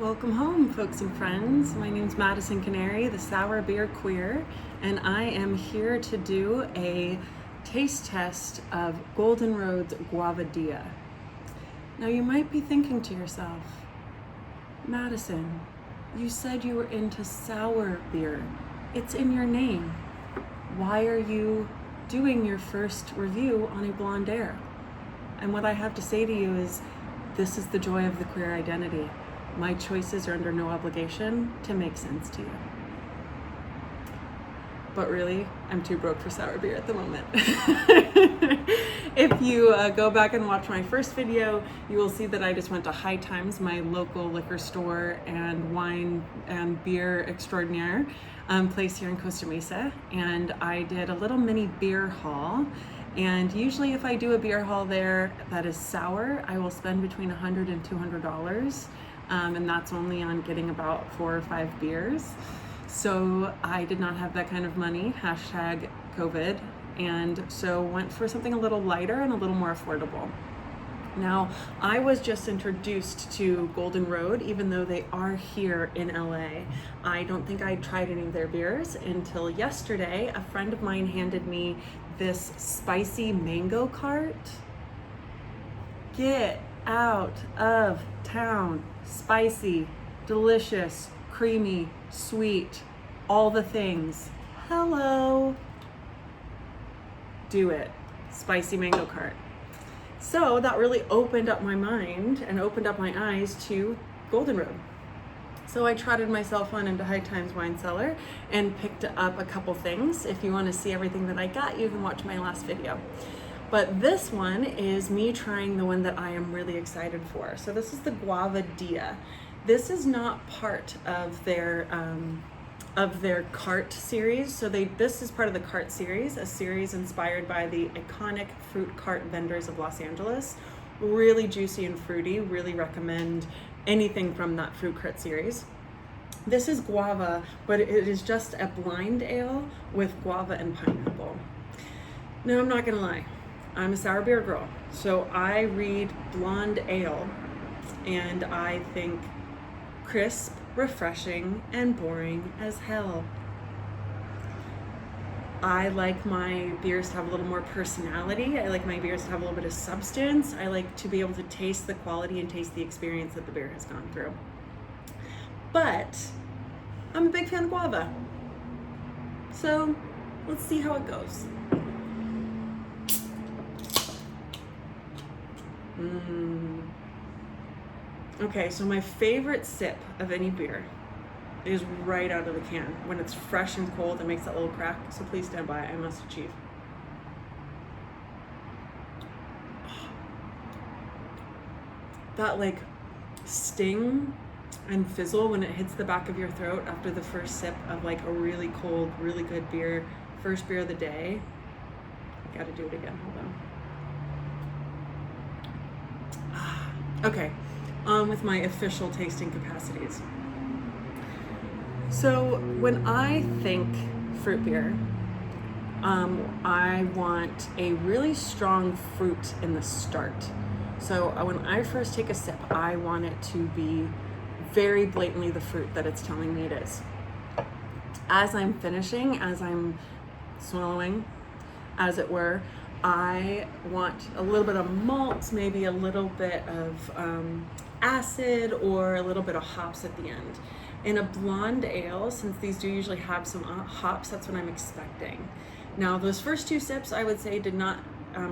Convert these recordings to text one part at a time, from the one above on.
Welcome home, folks and friends. My name's Madison Canary, the Sour Beer Queer, and I am here to do a taste test of Golden Road's Guava Dia. Now you might be thinking to yourself, Madison, you said you were into sour beer. It's in your name. Why are you doing your first review on a blonde ale? And what I have to say to you is, this is the joy of the queer identity. My choices are under no obligation to make sense to you. But really, I'm too broke for sour beer at the moment. If you go back and watch my first video, you will see that I just went to High Times, my local liquor store and wine and beer extraordinaire place here in Costa Mesa. And I did a little mini beer haul. And usually if I do a beer haul there that is sour, I will spend between $100 and $200. And that's only on getting about 4 or 5 beers. So I did not have that kind of money, hashtag COVID, and so went for something a little lighter and a little more affordable. Now, I was just introduced to Golden Road, even though they are here in LA. I don't think I tried any of their beers until yesterday. A friend of mine handed me this spicy mango cart. Get out of town. Spicy, delicious, creamy, sweet, all the things. Hello. Do it. Spicy mango cart. So that really opened up my mind and opened up my eyes to Golden Road. So I trotted myself on into High Times Wine Cellar and picked up a couple things. If you want to see everything that I got, you can watch my last video. But this one is me trying the one that I am really excited for. So this is the Guava Dia. This is not part of their cart series. So this is part of the cart series, a series inspired by the iconic fruit cart vendors of Los Angeles. Really juicy and fruity. Really recommend anything from that fruit cart series. This is guava, but it is just a blind ale with guava and pineapple. Now, I'm not gonna lie. I'm a sour beer girl, so I read blonde ale and I think crisp, refreshing, and boring as hell. I like my beers to have a little more personality. I like my beers to have a little bit of substance. I like to be able to taste the quality and taste the experience that the beer has gone through. But I'm a big fan of guava. So let's see how it goes. Okay, so my favorite sip of any beer is right out of the can. When it's fresh and cold, it makes that little crack. So please stand by, I must achieve. That like sting and fizzle when it hits the back of your throat after the first sip of like a really cold, really good beer, first beer of the day. I gotta do it again, hold on. Okay, on with my official tasting capacities. So when I think fruit beer, I want a really strong fruit in the start. So when I first take a sip, I want it to be very blatantly the fruit that it's telling me it is. As I'm finishing, as I'm swallowing, as it were, I want a little bit of malt, maybe a little bit of acid, or a little bit of hops at the end. In a blonde ale, since these do usually have some hops, that's what I'm expecting. Now, those first 2 sips, I would say, did not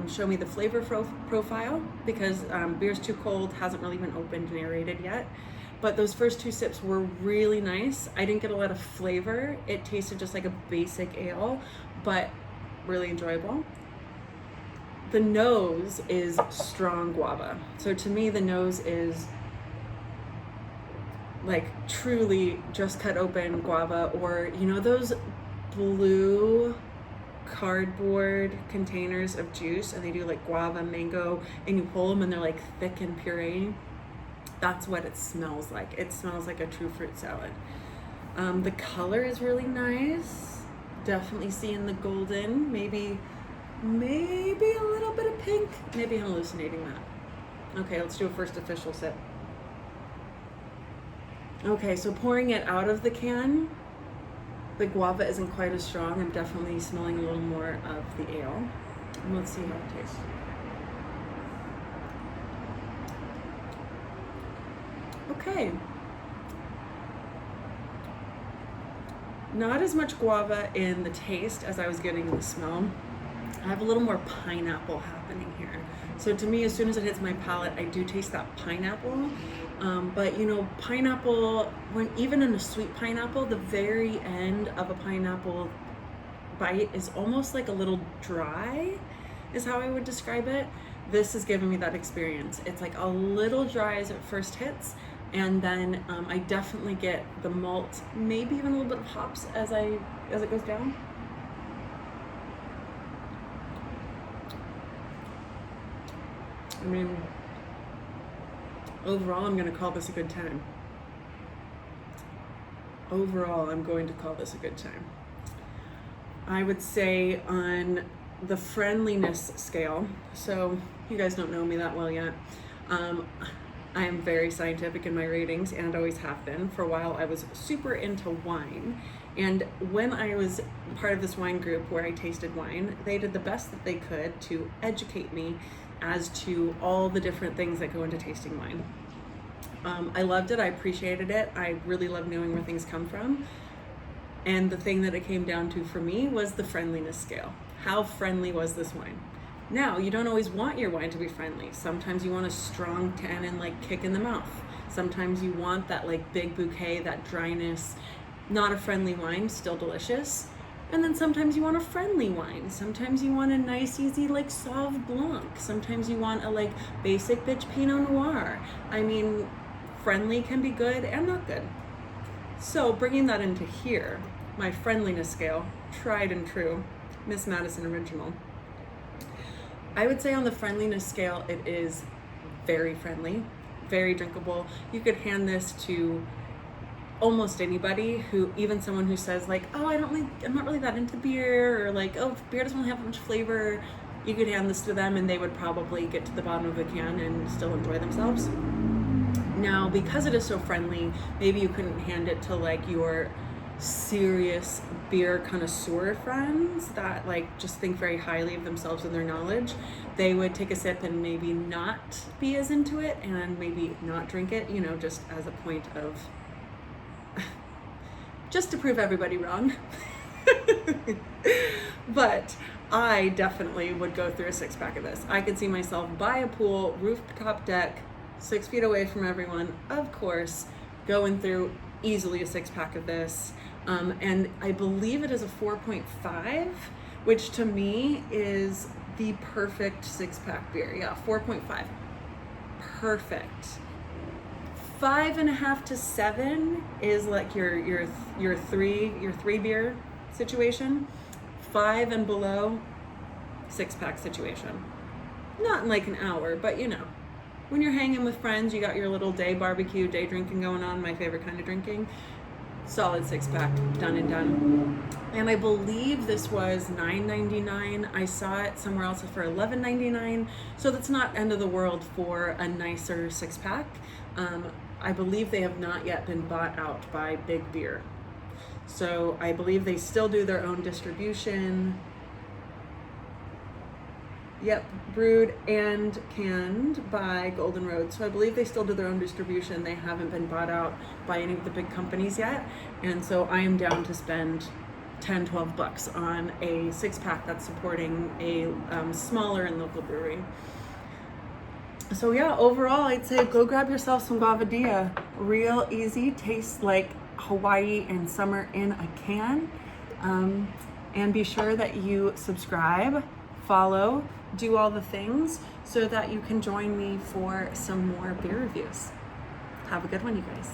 show me the flavor profile because beer's too cold, hasn't really been opened and aerated yet. But those first 2 sips were really nice. I didn't get a lot of flavor. It tasted just like a basic ale, but really enjoyable. The nose is strong guava. So to me, the nose is like truly just cut open guava, or you know those blue cardboard containers of juice and they do like guava, mango, and you pull them and they're like thick and puree. That's what it smells like. It smells like a true fruit salad. The color is really nice. Definitely seeing the golden, maybe a little bit of pink. Maybe I'm hallucinating that. Okay, let's do a first official sip. Okay, so pouring it out of the can, the guava isn't quite as strong. I'm definitely smelling a little more of the ale. And let's see how it tastes. Okay. Not as much guava in the taste as I was getting in the smell. I have a little more pineapple happening here. So to me, as soon as it hits my palate, I do taste that pineapple. But you know, pineapple, when even in a sweet pineapple, the very end of a pineapple bite is almost like a little dry, is how I would describe it. This is giving me that experience. It's like a little dry as it first hits, and then I definitely get the malt, maybe even a little bit of hops as it goes down. I mean, overall, I'm going to call this a good time. Overall, I'm going to call this a good time. I would say on the friendliness scale, so you guys don't know me that well yet, I am very scientific in my ratings and always have been. For a while, I was super into wine. And when I was part of this wine group where I tasted wine, they did the best that they could to educate me as to all the different things that go into tasting wine. I loved it. I appreciated it. I really love knowing where things come from. And the thing that it came down to for me was the friendliness scale. How friendly was this wine? Now, you don't always want your wine to be friendly. Sometimes you want a strong tannin, like kick in the mouth. Sometimes you want that like big bouquet, that dryness. Not a friendly wine, still delicious. And then sometimes you want a friendly wine. Sometimes you want a nice, easy, like Sauv Blanc. Sometimes you want a like basic bitch Pinot Noir. I mean, friendly can be good and not good. So bringing that into here, my friendliness scale, tried and true, Miss Madison Original. I would say on the friendliness scale, it is very friendly, very drinkable. You could hand this to almost anybody, who, even someone who says like, oh, I'm not really that into beer, or like, oh, beer doesn't really have much flavor. You could hand this to them and they would probably get to the bottom of the can and still enjoy themselves. Now, because it is so friendly, maybe you couldn't hand it to like your serious beer connoisseur friends that like just think very highly of themselves and their knowledge. They would take a sip and maybe not be as into it and maybe not drink it, you know, just as a point of just to prove everybody wrong. But I definitely would go through a 6-pack of this. I could see myself by a pool, rooftop deck, 6 feet away from everyone, of course, going through easily a 6-pack of this. And I believe it is a 4.5, which to me is the perfect 6-pack beer. Yeah, 4.5. Perfect. 5.5 to 7 is like your three beer situation. 5 and below, 6-pack situation. Not in like an hour, but you know, when you're hanging with friends, you got your little day barbecue, day drinking going on, my favorite kind of drinking. Solid 6-pack, done and done. And I believe this was $9.99. I saw it somewhere else for $11.99. So that's not end of the world for a nicer 6-pack. I believe they have not yet been bought out by Big Beer. So I believe they still do their own distribution. Yep, brewed and canned by Golden Road. So I believe they still do their own distribution. They haven't been bought out by any of the big companies yet. And so I am down to spend $10-12 on a 6-pack that's supporting a smaller and local brewery. So yeah, overall, I'd say go grab yourself some Guava Dia. Real easy, tastes like Hawaii in summer in a can. And be sure that you subscribe, follow, do all the things so that you can join me for some more beer reviews. Have a good one, you guys.